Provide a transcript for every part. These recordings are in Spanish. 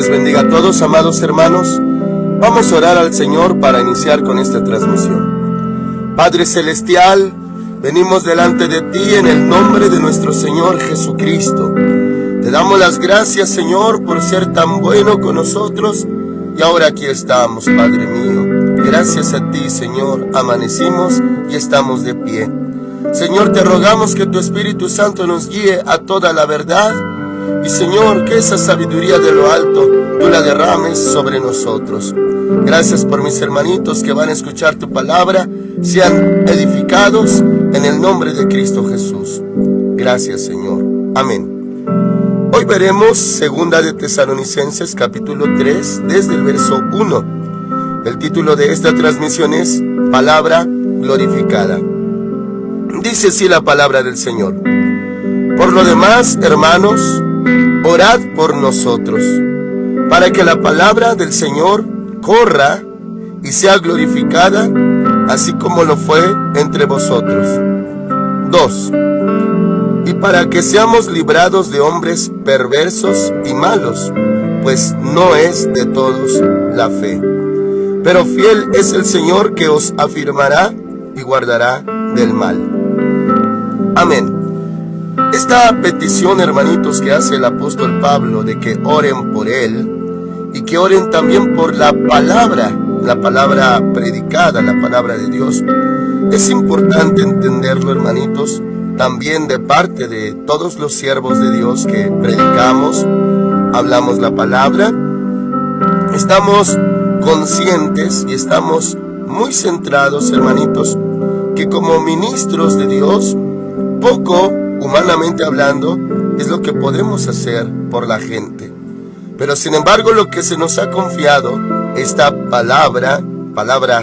les bendiga a todos, amados hermanos. Vamos a orar al Señor para iniciar con esta transmisión. Padre Celestial, venimos delante de ti en el nombre de nuestro Señor Jesucristo. Te damos las gracias, Señor, por ser tan bueno con nosotros. Y ahora aquí estamos, Padre mío. Gracias a ti, Señor, amanecimos y estamos de pie. Señor, te rogamos que tu Espíritu Santo nos guíe a toda la verdad. Y Señor, que esa sabiduría de lo alto tú la derrames sobre nosotros. Gracias por mis hermanitos que van a escuchar tu palabra, sean edificados en el nombre de Cristo Jesús. Gracias, Señor. Amén. Hoy veremos segunda de Tesalonicenses capítulo 3 desde el verso 1. El título de esta transmisión es Palabra Glorificada. Dice así la palabra del Señor. Por lo demás, hermanos, orad por nosotros, para que la palabra del Señor corra y sea glorificada, así como lo fue entre vosotros. 2. Y para que seamos librados de hombres perversos y malos, pues no es de todos la fe. Pero fiel es el Señor que os afirmará y guardará del mal. Amén. Esta petición, hermanitos, que hace el apóstol Pablo de que oren por él y que oren también por la palabra predicada, la palabra de Dios, es importante entenderlo, hermanitos, también de parte de todos los siervos de Dios que predicamos, hablamos la palabra. Estamos conscientes y estamos muy centrados, hermanitos, que como ministros de Dios, poco, humanamente hablando, es lo que podemos hacer por la gente. Pero sin embargo, lo que se nos ha confiado, esta palabra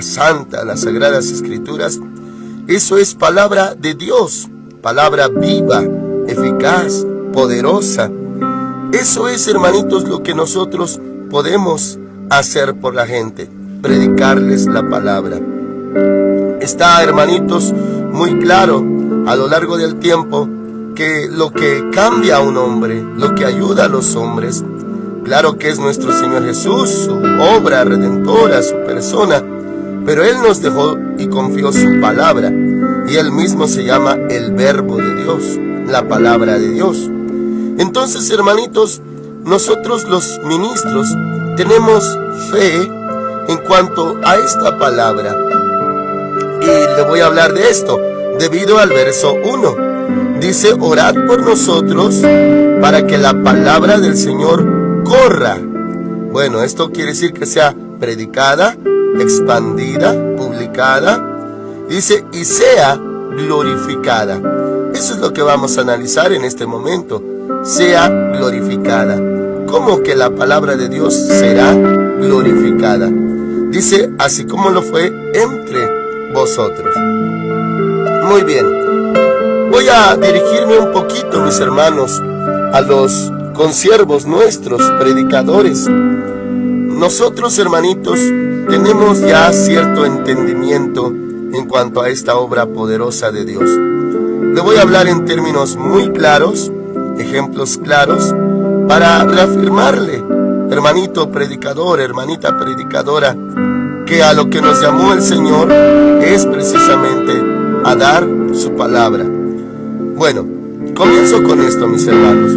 santa, las Sagradas Escrituras, eso es palabra de Dios, palabra viva, eficaz, poderosa. Eso es, hermanitos, lo que nosotros podemos hacer por la gente, predicarles la palabra. Está, hermanitos, muy claro a lo largo del tiempo que lo que cambia a un hombre, lo que ayuda a los hombres, claro que es nuestro Señor Jesús, su obra redentora, su persona, pero Él nos dejó y confió su palabra, y Él mismo se llama el Verbo de Dios, la palabra de Dios. Entonces, hermanitos, nosotros los ministros tenemos fe en cuanto a esta palabra, y le voy a hablar de esto debido al verso 1. Dice, orad por nosotros para que la palabra del Señor corra. Bueno, esto quiere decir que sea predicada, expandida, publicada. Dice, y sea glorificada. Eso es lo que vamos a analizar en este momento. Sea glorificada. ¿Cómo que la palabra de Dios será glorificada? Dice, así como lo fue entre vosotros. Muy bien. Voy a dirigirme un poquito, mis hermanos, a los consiervos nuestros, predicadores. Nosotros, hermanitos, tenemos ya cierto entendimiento en cuanto a esta obra poderosa de Dios. Le voy a hablar en términos muy claros, ejemplos claros, para reafirmarle, hermanito predicador, hermanita predicadora, que a lo que nos llamó el Señor es precisamente a dar su palabra. Bueno, comienzo con esto, mis hermanos.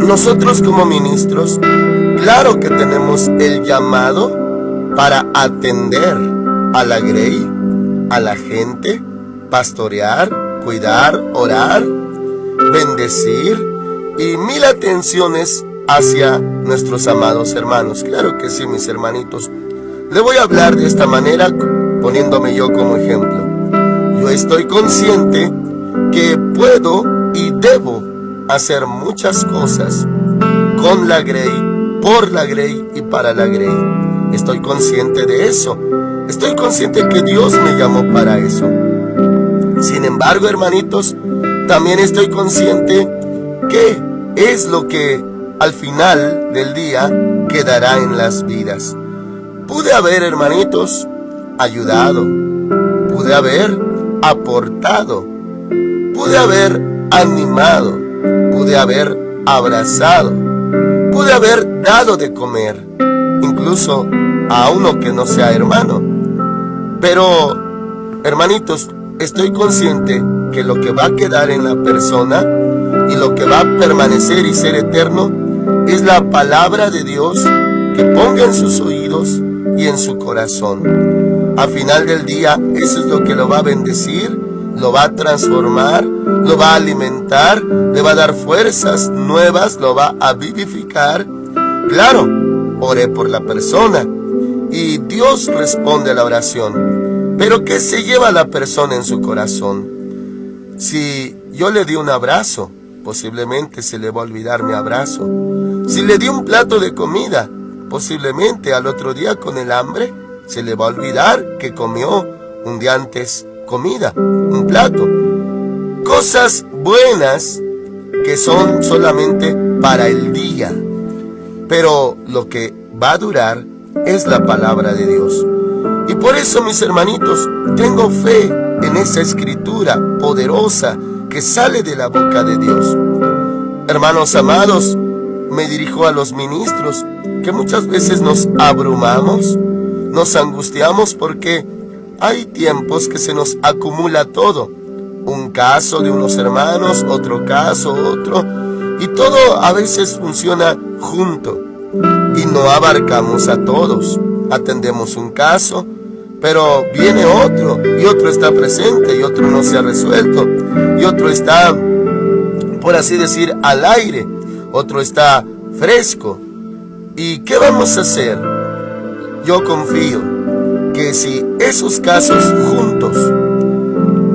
Nosotros como ministros, claro que tenemos el llamado para atender a la grey, a la gente, pastorear, cuidar, orar, bendecir y mil atenciones hacia nuestros amados hermanos. Claro que sí, mis hermanitos. Le voy a hablar de esta manera poniéndome yo como ejemplo. Yo estoy consciente que puedo y debo hacer muchas cosas con la grey, por la grey y para la grey. Estoy consciente de eso. Estoy consciente que Dios me llamó para eso. Sin embargo, hermanitos, también estoy consciente que es lo que al final del día quedará en las vidas. Pude haber, hermanitos, ayudado, pude haber aportado, pude haber animado, pude haber abrazado, pude haber dado de comer, incluso a uno que no sea hermano. Pero, hermanitos, estoy consciente que lo que va a quedar en la persona y lo que va a permanecer y ser eterno es la palabra de Dios que ponga en sus oídos y en su corazón. Al final del día, eso es lo que lo va a bendecir, lo va a transformar, lo va a alimentar, le va a dar fuerzas nuevas, lo va a vivificar. Claro, oré por la persona y Dios responde a la oración. Pero ¿qué se lleva la persona en su corazón? Si yo le di un abrazo, posiblemente se le va a olvidar mi abrazo. Si le di un plato de comida, posiblemente al otro día con el hambre se le va a olvidar que comió un día antes comida, un plato. Cosas buenas que son solamente para el día, pero lo que va a durar es la palabra de Dios. Y por eso, mis hermanitos, tengo fe en esa escritura poderosa que sale de la boca de Dios. Hermanos amados, me dirijo a los ministros que muchas veces nos abrumamos, nos angustiamos porque hay tiempos que se nos acumula todo. Un caso de unos hermanos, otro caso, otro, y todo a veces funciona junto y no abarcamos a todos. Atendemos un caso, pero viene otro y otro está presente y otro no se ha resuelto y otro está, por así decir, al aire, otro está fresco. ¿Y qué vamos a hacer? Yo confío que si esos casos juntos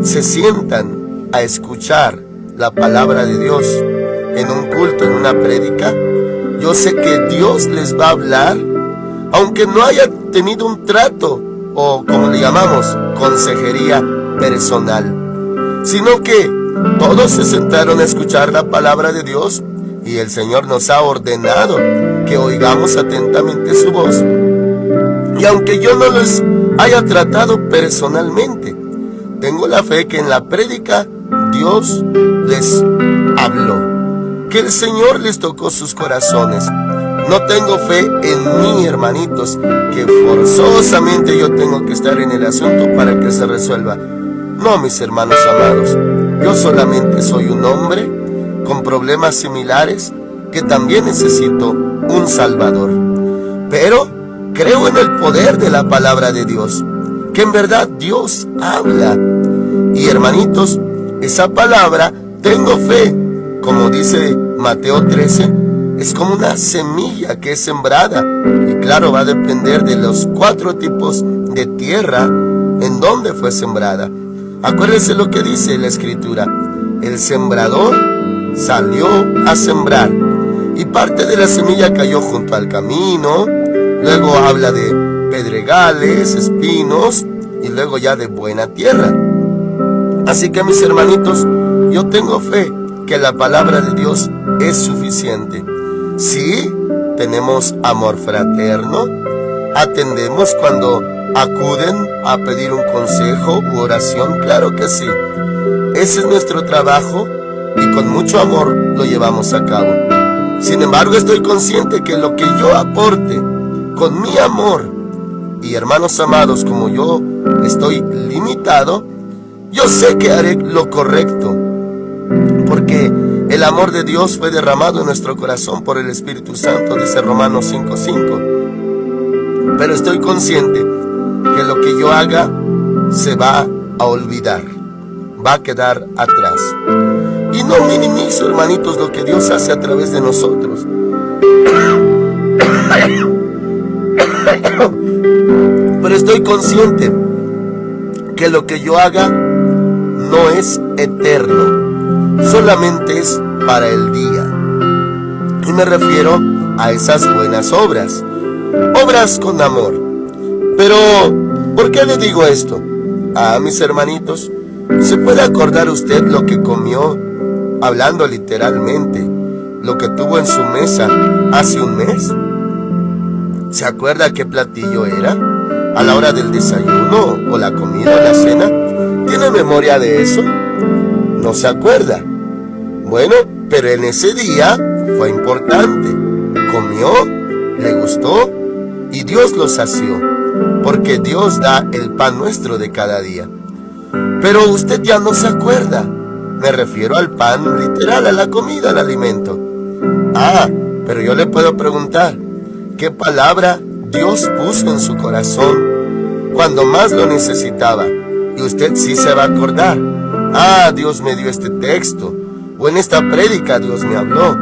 se sientan a escuchar la palabra de Dios en un culto, en una prédica, yo sé que Dios les va a hablar, aunque no haya tenido un trato o, como le llamamos, consejería personal, sino que todos se sentaron a escuchar la palabra de Dios y el Señor nos ha ordenado que oigamos atentamente su voz. Y aunque yo no les haya tratado personalmente, tengo la fe que en la prédica Dios les habló, que el Señor les tocó sus corazones. No tengo fe en mí, hermanitos, que forzosamente yo tengo que estar en el asunto para que se resuelva. No, mis hermanos amados, yo solamente soy un hombre con problemas similares que también necesito un Salvador. Pero creo en el poder de la palabra de Dios, que en verdad Dios habla. Y hermanitos, esa palabra, tengo fe, como dice Mateo 13, es como una semilla que es sembrada. Y claro, va a depender de los 4 tipos de tierra en donde fue sembrada. Acuérdense lo que dice la Escritura. El sembrador salió a sembrar y parte de la semilla cayó junto al camino. Luego habla de pedregales, espinos y luego ya de buena tierra. Así que, mis hermanitos, yo tengo fe que la palabra de Dios es suficiente. Sí, tenemos amor fraterno, atendemos cuando acuden a pedir un consejo u oración, claro que sí. Ese es nuestro trabajo y con mucho amor lo llevamos a cabo. Sin embargo, estoy consciente que lo que yo aporte con mi amor, y hermanos amados, como yo estoy limitado, yo sé que haré lo correcto, porque el amor de Dios fue derramado en nuestro corazón por el Espíritu Santo, dice Romanos 5:5. Pero estoy consciente que lo que yo haga se va a olvidar, va a quedar atrás. Y no minimizo, hermanitos, lo que Dios hace a través de nosotros. Pero estoy consciente que lo que yo haga no es eterno, solamente es para el día. Y me refiero a esas buenas obras, obras con amor. Pero, ¿por qué le digo esto? Mis hermanitos, ¿se puede acordar usted lo que comió, hablando literalmente, lo que tuvo en su mesa hace un mes? ¿Se acuerda qué platillo era? ¿A la hora del desayuno o la comida o la cena? ¿Tiene memoria de eso? ¿No se acuerda? Bueno, pero en ese día fue importante. comió, le gustó y Dios lo sació, porque Dios da el pan nuestro de cada día. Pero usted ya no se acuerda. Me refiero al pan literal, a la comida, al alimento. Pero yo le puedo preguntar, ¿qué palabra Dios puso en su corazón cuando más lo necesitaba? Y usted sí se va a acordar. Dios me dio este texto, o en esta prédica Dios me habló,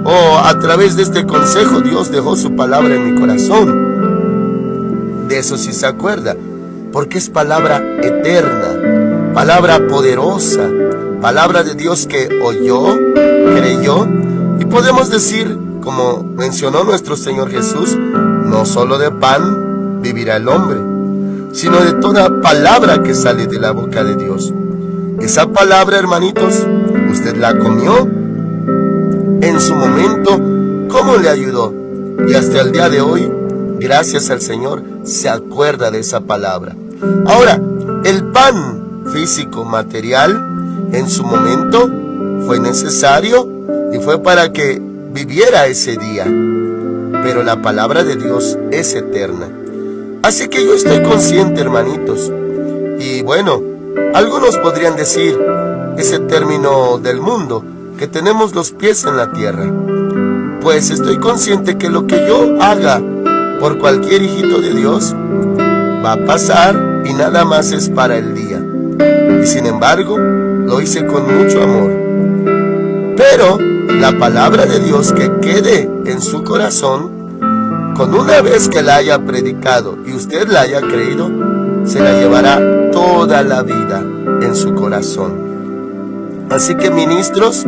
o a través de este consejo Dios dejó su palabra en mi corazón. De eso sí se acuerda, porque es palabra eterna, palabra poderosa, palabra de Dios que oyó, creyó, y podemos decir, como mencionó nuestro Señor Jesús, no solo de pan vivirá el hombre, sino de toda palabra que sale de la boca de Dios. Esa palabra, hermanitos, usted la comió en su momento, ¿cómo le ayudó? Y hasta el día de hoy, gracias al Señor, se acuerda de esa palabra. Ahora, el pan físico, material, en su momento fue necesario y fue para que viviera ese día. Pero la palabra de Dios es eterna. Así que yo estoy consciente, hermanitos. Y bueno, algunos podrían decir ese término del mundo, que tenemos los pies en la tierra. Pues estoy consciente que lo que yo haga por cualquier hijito de Dios va a pasar y nada más es para el día. Y sin embargo, lo hice con mucho amor. Pero la palabra de Dios que quede en su corazón, con una vez que la haya predicado y usted la haya creído, se la llevará toda la vida en su corazón. Así que, ministros,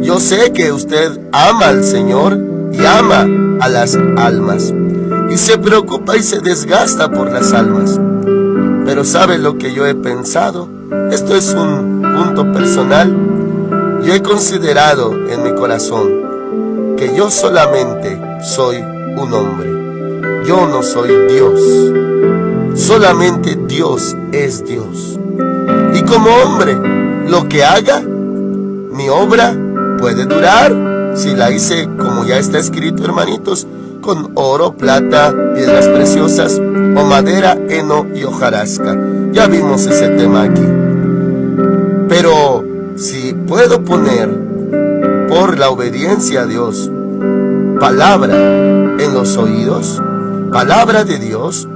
yo sé que usted ama al Señor y ama a las almas, y se preocupa y se desgasta por las almas. Pero ¿sabe lo que yo he pensado? Esto es un punto personal. Yo he considerado en mi corazón que yo solamente soy un hombre. Yo no soy Dios. Solamente Dios es Dios. Y como hombre, lo que haga, mi obra puede durar, si la hice como ya está escrito, hermanitos, con oro, plata, piedras preciosas, o madera, heno y hojarasca. Ya vimos ese tema aquí. Pero si puedo poner, por la obediencia a Dios, palabra en los oídos, palabra de Dios,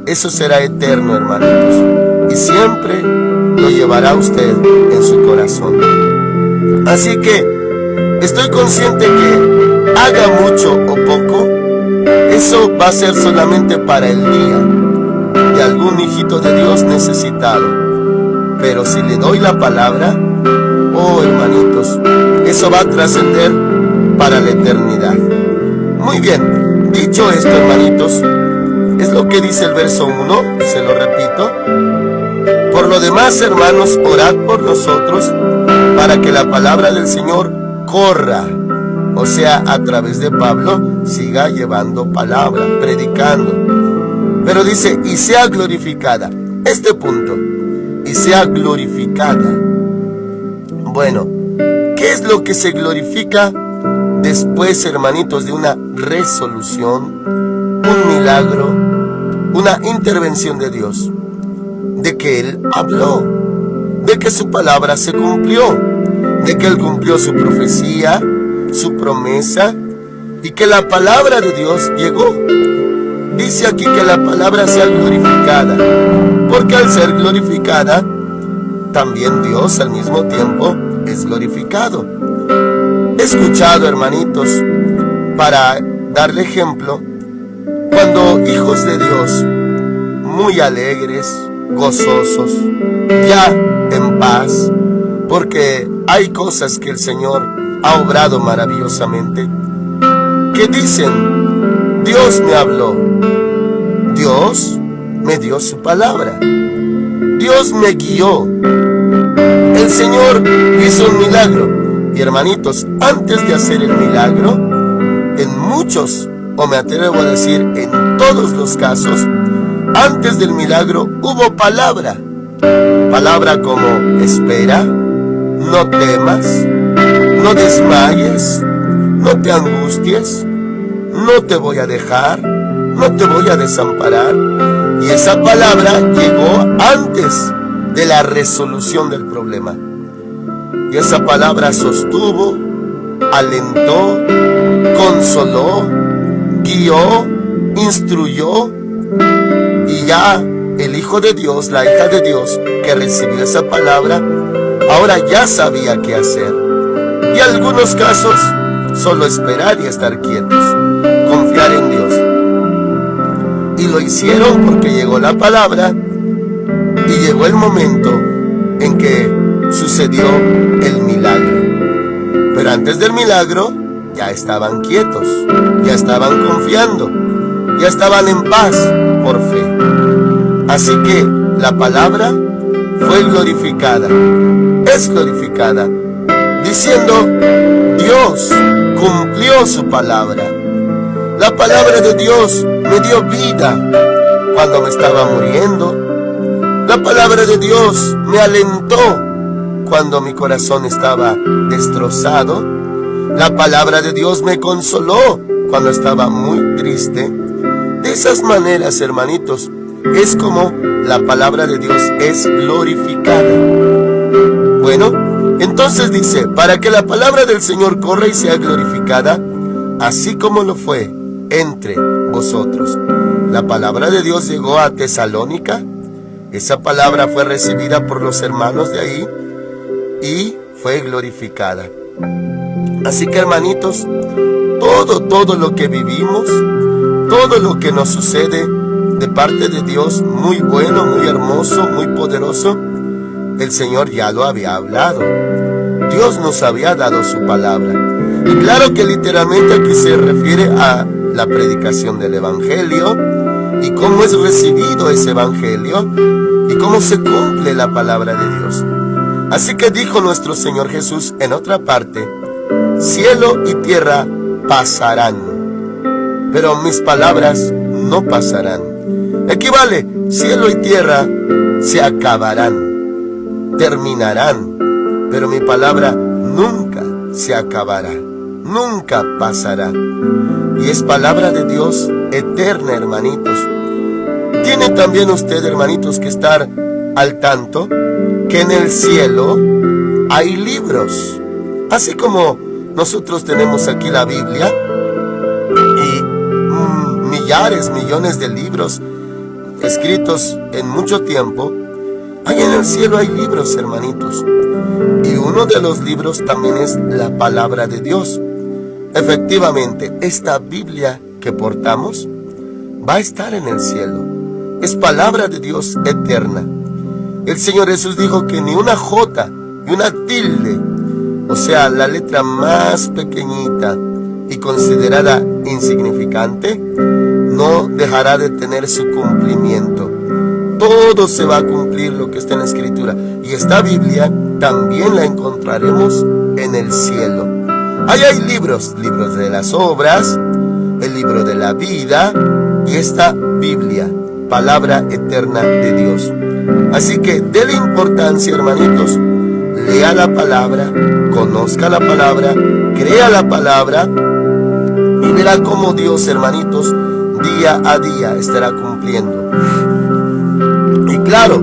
eso será eterno, hermanitos, y siempre lo llevará usted en su corazón. Así que estoy consciente que haga mucho o poco, eso va a ser solamente para el día de algún hijito de Dios necesitado. Pero si le doy la palabra, hermanitos, eso va a trascender para la eternidad. Muy bien, dicho esto, hermanitos, es lo que dice el verso 1, se lo repito. Por lo demás, hermanos, orad por nosotros para que la palabra del Señor corra, o sea, a través de Pablo, siga llevando palabra, predicando. Pero dice, y sea glorificada. Este punto, y sea glorificada. Bueno, ¿qué es lo que se glorifica después, hermanitos, de una resolución, un milagro, una intervención de Dios? De que Él habló, de que su palabra se cumplió, de que Él cumplió su profecía, su promesa, y que la palabra de Dios llegó. Dice aquí que la palabra sea glorificada, porque al ser glorificada, también Dios al mismo tiempo es glorificado. He escuchado, hermanitos, para darle ejemplo, cuando hijos de Dios, muy alegres, gozosos, ya en paz, porque hay cosas que el Señor ha obrado maravillosamente, que dicen, Dios me habló, Dios me dio su palabra, Dios me guió, el Señor hizo un milagro. Y hermanitos, antes de hacer el milagro, en muchos, o me atrevo a decir en todos los casos, antes del milagro hubo palabra. Palabra como espera, no temas, no desmayes, no te angusties, no te voy a dejar, no te voy a desamparar. Y esa palabra llegó antes de la resolución del problema. Y esa palabra sostuvo, alentó, consoló, guió, instruyó. Y ya el Hijo de Dios, la hija de Dios que recibió esa palabra, ahora ya sabía qué hacer. Y en algunos casos, solo esperar y estar quietos, confiar en Dios. Y lo hicieron porque llegó la palabra y llegó el momento en que sucedió el milagro. Pero antes del milagro ya estaban quietos, ya estaban confiando, ya estaban en paz por fe. Así que la palabra fue glorificada, es glorificada, diciendo: Dios cumplió su palabra. La palabra de Dios me dio vida cuando me estaba muriendo. La palabra de Dios me alentó cuando mi corazón estaba destrozado. La palabra de Dios me consoló cuando estaba muy triste. De esas maneras, hermanitos, es como la palabra de Dios es glorificada. Bueno, entonces dice: para que la palabra del Señor corra y sea glorificada, así como lo fue entre vosotros. La palabra de Dios llegó a Tesalónica. Esa palabra fue recibida por los hermanos de ahí y fue glorificada. Así que, hermanitos, todo lo que vivimos, todo lo que nos sucede de parte de Dios, muy bueno, muy hermoso, muy poderoso, el Señor ya lo había hablado. Dios nos había dado su palabra. Y claro que literalmente aquí se refiere a la predicación del Evangelio y cómo es recibido ese Evangelio y cómo se cumple la palabra de Dios. Así que dijo nuestro Señor Jesús en otra parte: cielo y tierra pasarán, pero mis palabras no pasarán. Equivale: cielo y tierra se acabarán, terminarán, pero mi palabra nunca se acabará, nunca pasará. Y es palabra de Dios eterna, hermanitos. Tiene también usted, hermanitos, que estar al tanto que en el cielo hay libros. Así como nosotros tenemos aquí la Biblia y millares, millones de libros escritos en mucho tiempo, ahí en el cielo hay libros, hermanitos. Y uno de los libros también es la palabra de Dios. Efectivamente, esta Biblia que portamos va a estar en el cielo. Es palabra de Dios eterna. El Señor Jesús dijo que ni una jota y una tilde, o sea, la letra más pequeñita y considerada insignificante, no dejará de tener su cumplimiento. Todo se va a cumplir lo que está en la Escritura. Y esta Biblia también la encontraremos en el cielo. Ahí hay libros de las obras, el libro de la vida y esta Biblia, palabra eterna de Dios. Así que déle importancia, hermanitos, lea la palabra, conozca la palabra, crea la palabra y verá cómo Dios, hermanitos, día a día estará cumpliendo. Y claro,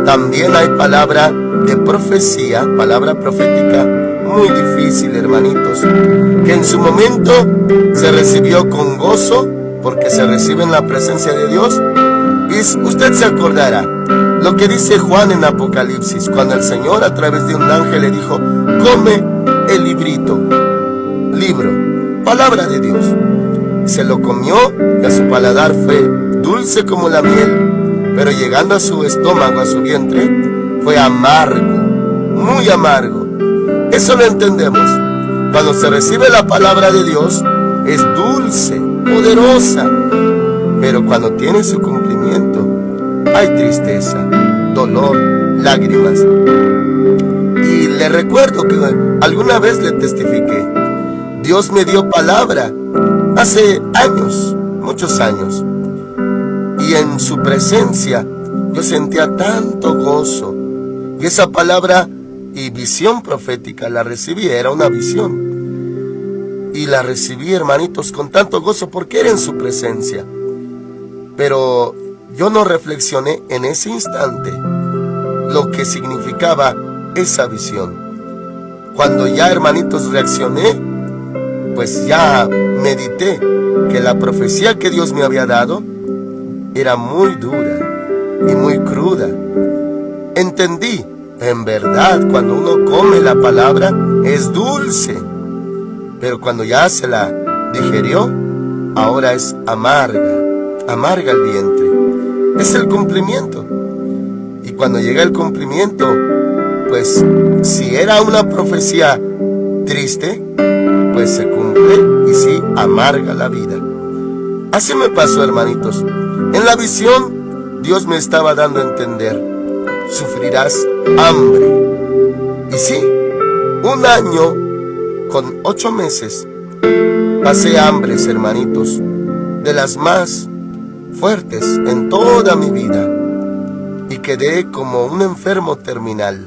también hay palabra de profecía, palabra profética muy difícil, hermanitos, que en su momento se recibió con gozo porque se recibe en la presencia de Dios. Y usted se acordará lo que dice Juan en Apocalipsis, cuando el Señor a través de un ángel le dijo: come el librito, libro, palabra de Dios. Se lo comió y a su paladar fue dulce como la miel, pero llegando a su estómago, a su vientre, fue amargo, muy amargo. Eso lo entendemos. Cuando se recibe la palabra de Dios, es dulce, poderosa, pero cuando tiene su cumplimiento, hay tristeza, dolor, lágrimas. Y le recuerdo que alguna vez le testifiqué: Dios me dio palabra hace años, muchos años, y en su presencia yo sentía tanto gozo. Y esa palabra y visión profética la recibí, era una visión. y la recibí, hermanitos, con tanto gozo porque era en su presencia. Pero yo no reflexioné en ese instante lo que significaba esa visión. Cuando ya, hermanitos, reaccioné, pues ya medité que la profecía que Dios me había dado era muy dura y muy cruda. Entendí, en verdad, cuando uno come la palabra es dulce, pero cuando ya se la digerió, ahora es amarga, amarga el vientre. Es el cumplimiento. Y cuando llega el cumplimiento, pues si era una profecía triste, pues se cumple y sí amarga la vida. Así me pasó, hermanitos. En la visión, Dios me estaba dando a entender: sufrirás hambre. Y sí, 1 año con 8 meses pasé hambres, hermanitos, de las más fuertes en toda mi vida, y quedé como un enfermo terminal.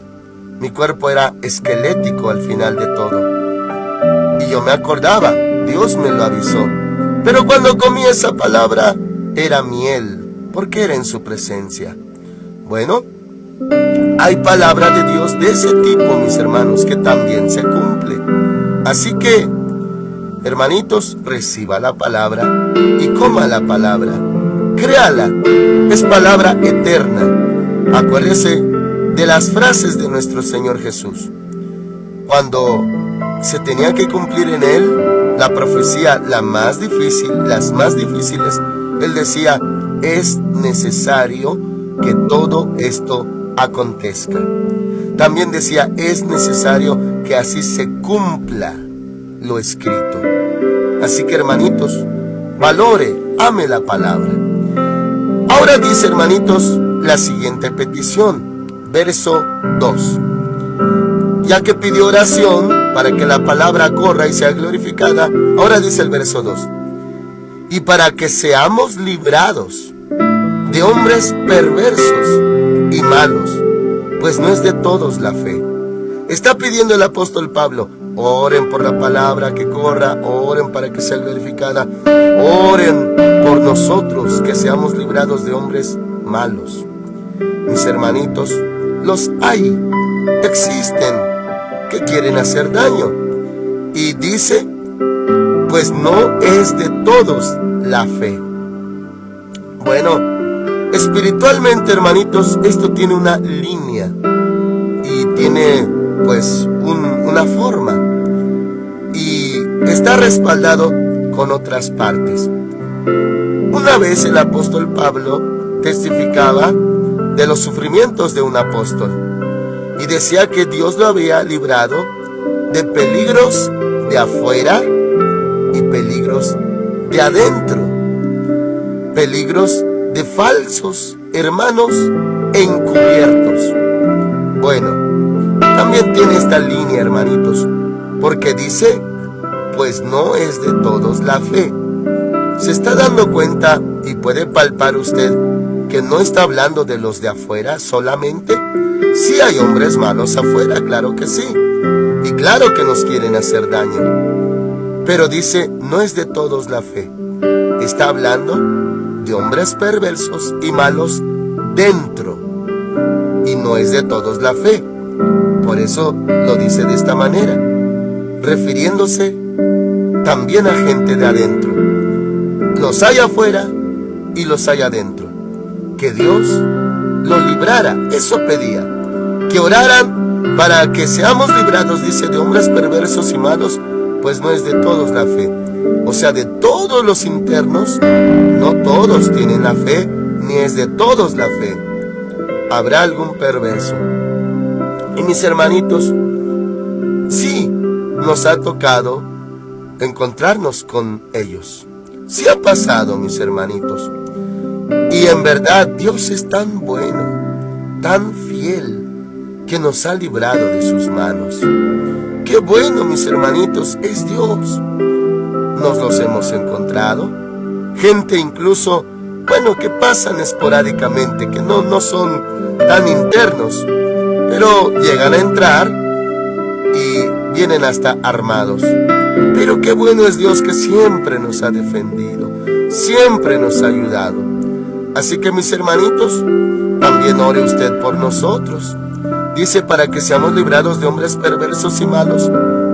Mi cuerpo era esquelético al final de todo. Y yo me acordaba, Dios me lo avisó. Pero cuando comí esa palabra, era miel, porque era en su presencia. Bueno, hay palabra de Dios de ese tipo, mis hermanos, que también se cumple. Así que, hermanitos, reciba la palabra y coma la palabra. Créala, es palabra eterna. Acuérdese de las frases de nuestro Señor Jesús. Cuando se tenía que cumplir en Él la profecía, las más difíciles, Él decía: es necesario que todo esto acontezca. También decía: es necesario que así se cumpla lo escrito. Así que, hermanitos, valore, ame la palabra. Ahora dice, hermanitos, la siguiente petición, verso 2. Ya que pidió oración para que la palabra corra y sea glorificada, ahora dice el verso 2. Y para que seamos librados de hombres perversos y malos, pues no es de todos la fe. Está pidiendo el apóstol Pablo: oren por la palabra que corra, oren para que sea glorificada, oren por nosotros, que seamos librados de hombres malos. Mis hermanitos, los hay, existen, que quieren hacer daño. Y dice: pues no es de todos la fe. Bueno, espiritualmente, hermanitos, esto tiene una línea y tiene pues una forma, y está respaldado con otras partes. Una vez el apóstol Pablo testificaba de los sufrimientos de un apóstol y decía que Dios lo había librado de peligros de afuera y peligros de adentro, peligros de falsos hermanos encubiertos. Bueno, también tiene esta línea, hermanitos, porque dice: pues no es de todos la fe. ¿Se está dando cuenta y puede palpar usted que no está hablando de los de afuera solamente? Sí hay hombres malos afuera, claro que sí, y claro que nos quieren hacer daño. Pero dice: no es de todos la fe. Está hablando de hombres perversos y malos dentro, y no es de todos la fe. Por eso lo dice de esta manera, refiriéndose también a gente de adentro. Los hay afuera y los hay adentro. Que Dios los librara, eso pedía. Que oraran para que seamos librados, dice, de hombres perversos y malos, pues no es de todos la fe. O sea, de todos los internos, no todos tienen la fe, ni es de todos la fe. Habrá algún perverso. Y mis hermanitos, sí nos ha tocado encontrarnos con ellos. Sí ha pasado, mis hermanitos. Y en verdad Dios es tan bueno, tan fiel, que nos ha librado de sus manos. Qué bueno, mis hermanitos, es Dios. Nos los hemos encontrado. Gente incluso, bueno, que pasan esporádicamente, que no son tan internos, pero llegan a entrar y vienen hasta armados. Pero qué bueno es Dios que siempre nos ha defendido, siempre nos ha ayudado. Así que mis hermanitos, también ore usted por nosotros. Dice, para que seamos librados de hombres perversos y malos,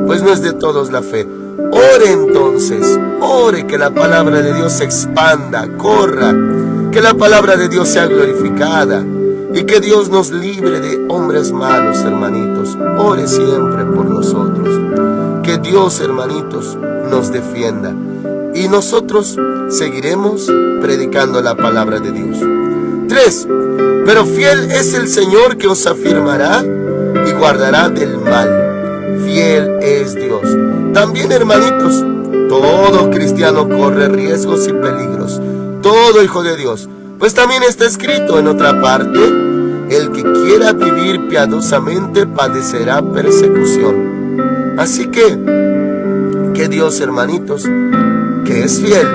pues no es de todos la fe. Ore entonces, ore que la palabra de Dios se expanda, corra, que la palabra de Dios sea glorificada y que Dios nos libre de hombres malos, hermanitos. Ore siempre por nosotros. Que Dios, hermanitos, nos defienda y nosotros seguiremos predicando la palabra de Dios. 3. Pero fiel es el Señor que os afirmará y guardará del mal. Fiel es Dios. También, hermanitos, todo cristiano corre riesgos y peligros. Todo hijo de Dios. Pues también está escrito en otra parte: el que quiera vivir piadosamente padecerá persecución. Así que Dios, hermanitos, que es fiel,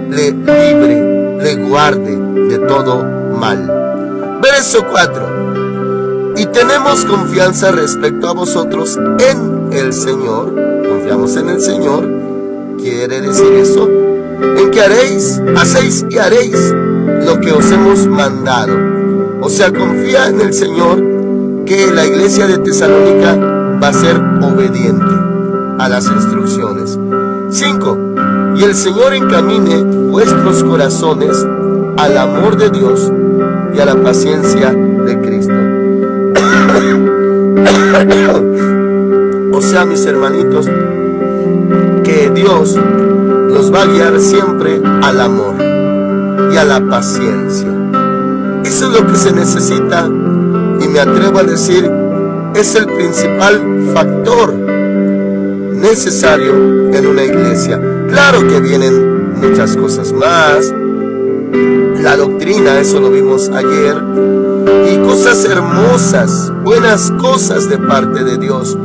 le libre, le guarde de todo mal. Verso 4. Y tenemos confianza respecto a vosotros en el Señor. Confiamos en el Señor. Quiere decir eso, en que hacéis y haréis lo que os hemos mandado. O sea, confía en el Señor que la iglesia de Tesalónica va a ser obediente a las instrucciones. 5. Y el Señor encamine vuestros corazones al amor de Dios y a la paciencia de Cristo. O sea, mis hermanitos, que Dios nos va a guiar siempre al amor y a la paciencia. Eso es lo que se necesita, y me atrevo a decir, es el principal factor necesario en una iglesia. Claro que vienen muchas cosas más, la doctrina, eso lo vimos ayer, y cosas hermosas, buenas cosas de parte de Dios.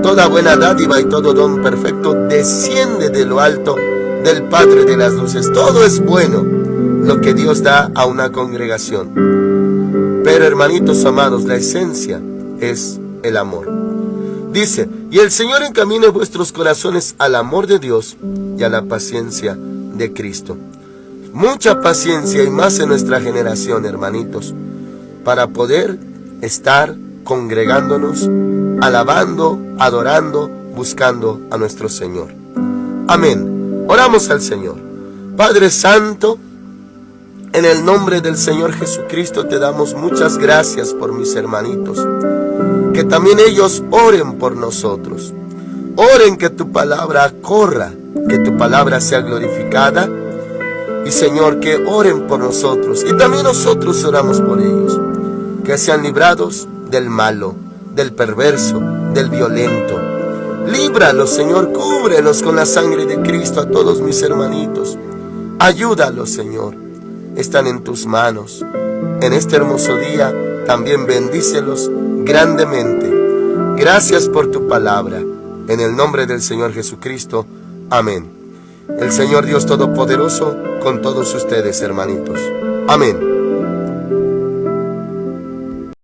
Toda buena dádiva y todo don perfecto desciende de lo alto del Padre de las luces. Todo es bueno lo que Dios da a una congregación. Pero, hermanitos amados, la esencia es el amor. Dice, y el Señor encamine vuestros corazones al amor de Dios y a la paciencia de Cristo. Mucha paciencia, y más en nuestra generación, hermanitos, para poder estar congregándonos, alabando, adorando, buscando a nuestro Señor. Amén. Oramos al Señor. Padre Santo, en el nombre del Señor Jesucristo te damos muchas gracias por mis hermanitos. Que también ellos oren por nosotros. Oren que tu palabra corra, que tu palabra sea glorificada. Y Señor, que oren por nosotros. Y también nosotros oramos por ellos. Que sean librados del malo, del perverso, del violento. Líbralos, Señor, cúbrelos con la sangre de Cristo a todos mis hermanitos. Ayúdalos, Señor. Están en tus manos. En este hermoso día también bendícelos grandemente. Gracias por tu palabra. En el nombre del Señor Jesucristo. Amén. El Señor Dios Todopoderoso con todos ustedes, hermanitos. Amén.